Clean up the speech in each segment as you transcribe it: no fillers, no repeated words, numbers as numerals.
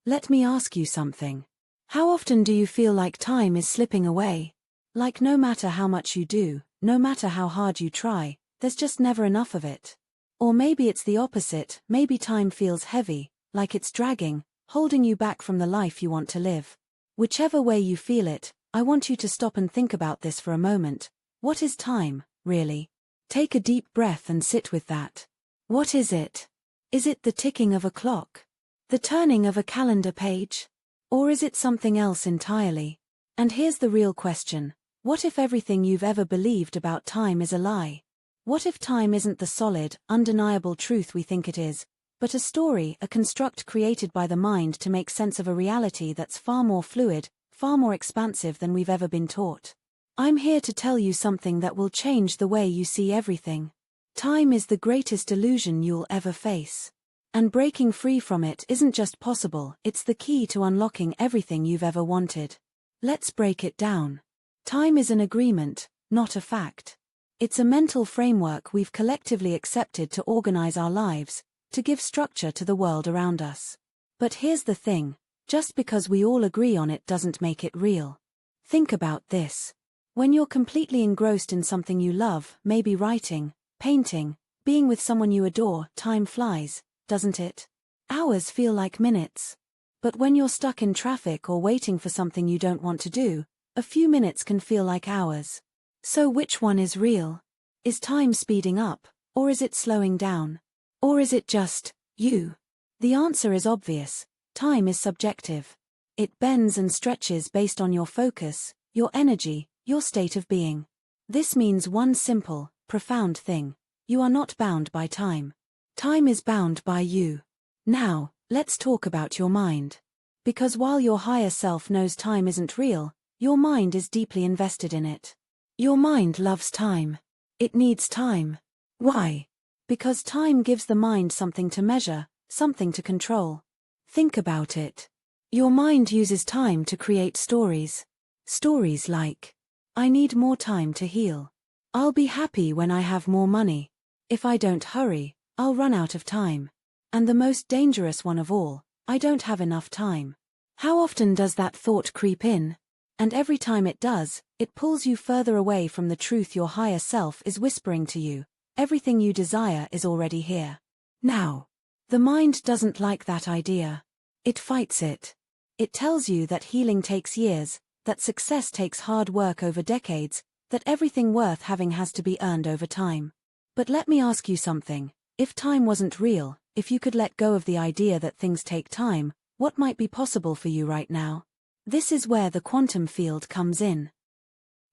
Let me ask you something. How often do you feel like time is slipping away? Like no matter how much you do, no matter how hard you try, there's just never enough of it. Or maybe it's the opposite, maybe time feels heavy, like it's dragging, holding you back from the life you want to live. Whichever way you feel it, I want you to stop and think about this for a moment. What is time, really? Take a deep breath and sit with that. What is it? Is it the ticking of a clock? The turning of a calendar page? Or is it something else entirely? And here's the real question. What if everything you've ever believed about time is a lie? What if time isn't the solid, undeniable truth we think it is, but a story, a construct created by the mind to make sense of a reality that's far more fluid, far more expansive than we've ever been taught? I'm here to tell you something that will change the way you see everything. Time is the greatest illusion you'll ever face. And breaking free from it isn't just possible, it's the key to unlocking everything you've ever wanted. Let's break it down. Time is an agreement, not a fact. It's a mental framework we've collectively accepted to organize our lives, to give structure to the world around us. But here's the thing, just because we all agree on it doesn't make it real. Think about this. When you're completely engrossed in something you love, maybe writing, painting, being with someone you adore, time flies, doesn't it? Hours feel like minutes. But when you're stuck in traffic or waiting for something you don't want to do, a few minutes can feel like hours. So which one is real? Is time speeding up, or is it slowing down? Or is it just you? The answer is obvious. Time is subjective. It bends and stretches based on your focus, your energy, your state of being. This means one simple, profound thing. You are not bound by time. Time is bound by you. Now, let's talk about your mind. Because while your higher self knows time isn't real, your mind is deeply invested in it. Your mind loves time. It needs time. Why? Because time gives the mind something to measure, something to control. Think about it. Your mind uses time to create stories. Stories like, I need more time to heal. I'll be happy when I have more money. If I don't hurry, I'll run out of time. And the most dangerous one of all, I don't have enough time. How often does that thought creep in? And every time it does, it pulls you further away from the truth your higher self is whispering to you. Everything you desire is already here. Now, the mind doesn't like that idea. It fights it. It tells you that healing takes years, that success takes hard work over decades, that everything worth having has to be earned over time. But let me ask you something. If time wasn't real, if you could let go of the idea that things take time, what might be possible for you right now? This is where the quantum field comes in.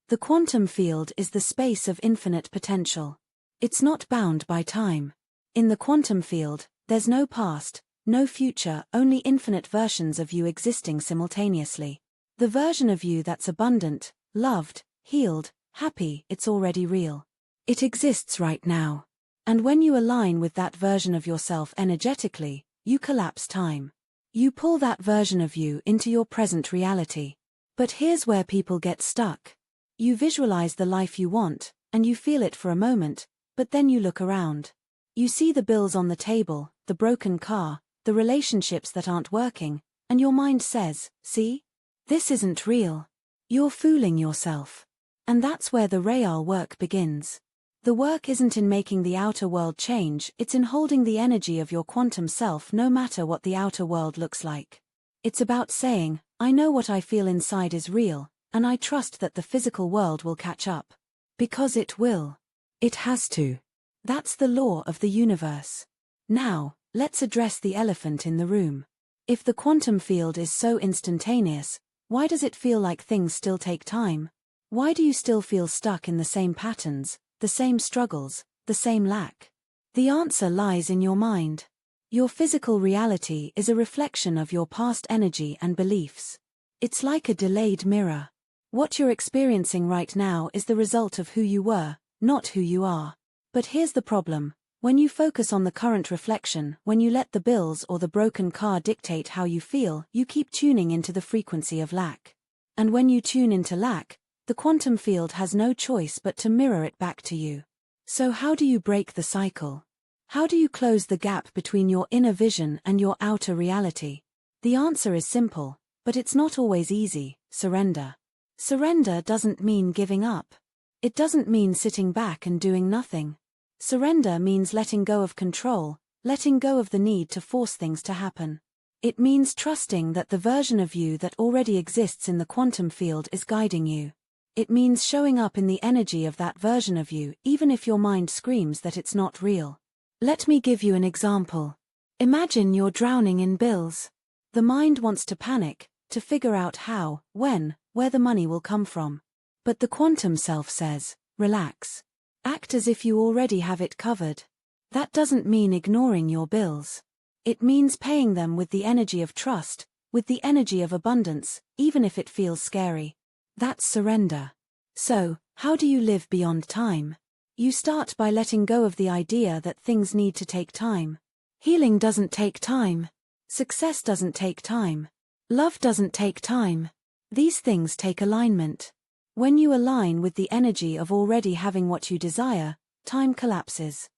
The quantum field is the space of infinite potential. It's not bound by time. In the quantum field, there's no past, no future, only infinite versions of you existing simultaneously. The version of you that's abundant, loved, healed, happy, it's already real. It exists right now. And when you align with that version of yourself energetically, you collapse time. You pull that version of you into your present reality. But here's where people get stuck. You visualize the life you want, and you feel it for a moment, but then you look around. You see the bills on the table, the broken car, the relationships that aren't working, and your mind says, see? This isn't real. You're fooling yourself. And that's where the real work begins. The work isn't in making the outer world change, it's in holding the energy of your quantum self no matter what the outer world looks like. It's about saying, I know what I feel inside is real, and I trust that the physical world will catch up. Because it will. It has to. That's the law of the universe. Now, let's address the elephant in the room. If the quantum field is so instantaneous, why does it feel like things still take time? Why do you still feel stuck in the same patterns, the same struggles, the same lack? The answer lies in your mind. Your physical reality is a reflection of your past energy and beliefs. It's like a delayed mirror. What you're experiencing right now is the result of who you were, not who you are. But here's the problem. When you focus on the current reflection, when you let the bills or the broken car dictate how you feel, you keep tuning into the frequency of lack. And when you tune into lack, the quantum field has no choice but to mirror it back to you. So how do you break the cycle? How do you close the gap between your inner vision and your outer reality? The answer is simple, but it's not always easy: surrender. Surrender doesn't mean giving up. It doesn't mean sitting back and doing nothing. Surrender means letting go of control, letting go of the need to force things to happen. It means trusting that the version of you that already exists in the quantum field is guiding you. It means showing up in the energy of that version of you, even if your mind screams that it's not real. Let me give you an example. Imagine you're drowning in bills. The mind wants to panic, to figure out how, when, where the money will come from. But the quantum self says, relax. Act as if you already have it covered. That doesn't mean ignoring your bills. It means paying them with the energy of trust, with the energy of abundance, even if it feels scary. That's surrender. So, how do you live beyond time? You start by letting go of the idea that things need to take time. Healing doesn't take time. Success doesn't take time. Love doesn't take time. These things take alignment. When you align with the energy of already having what you desire, time collapses.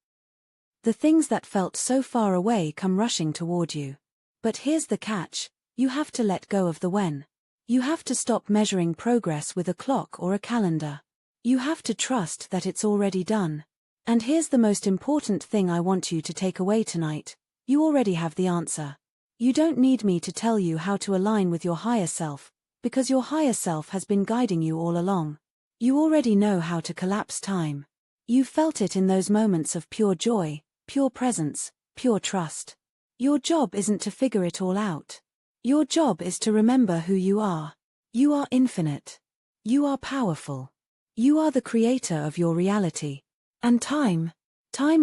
The things that felt so far away come rushing toward you. But here's the catch: you have to let go of the when. You have to stop measuring progress with a clock or a calendar. You have to trust that it's already done. And here's the most important thing I want you to take away tonight: you already have the answer. You don't need me to tell you how to align with your higher self, because your higher self has been guiding you all along. You already know how to collapse time. You felt it in those moments of pure joy, pure presence, pure trust. Your job isn't to figure it all out. Your job is to remember who you are. You are infinite. You are powerful. You are the creator of your reality. And time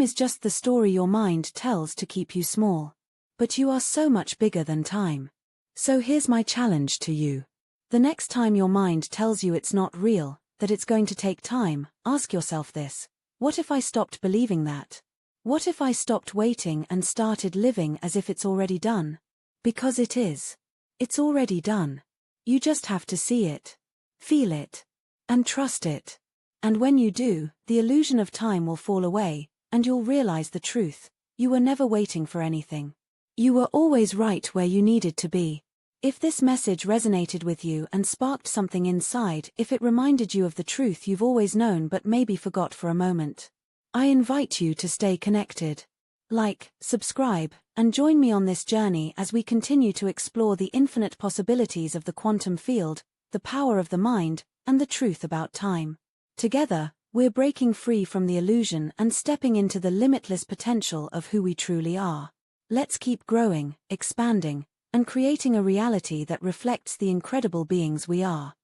is just the story your mind tells to keep you small. But you are so much bigger than time. So here's my challenge to you. The next time your mind tells you it's not real, that it's going to take time, ask yourself this: what if I stopped believing that? What if I stopped waiting and started living as if it's already done? Because it is. It's already done. You just have to see it, feel it, and trust it. And when you do, the illusion of time will fall away, and you'll realize the truth: you were never waiting for anything. You were always right where you needed to be. If this message resonated with you and sparked something inside, if it reminded you of the truth you've always known but maybe forgot for a moment, I invite you to stay connected. Like, subscribe, and join me on this journey as we continue to explore the infinite possibilities of the quantum field, the power of the mind, and the truth about time. Together, we're breaking free from the illusion and stepping into the limitless potential of who we truly are. Let's keep growing, expanding, and creating a reality that reflects the incredible beings we are.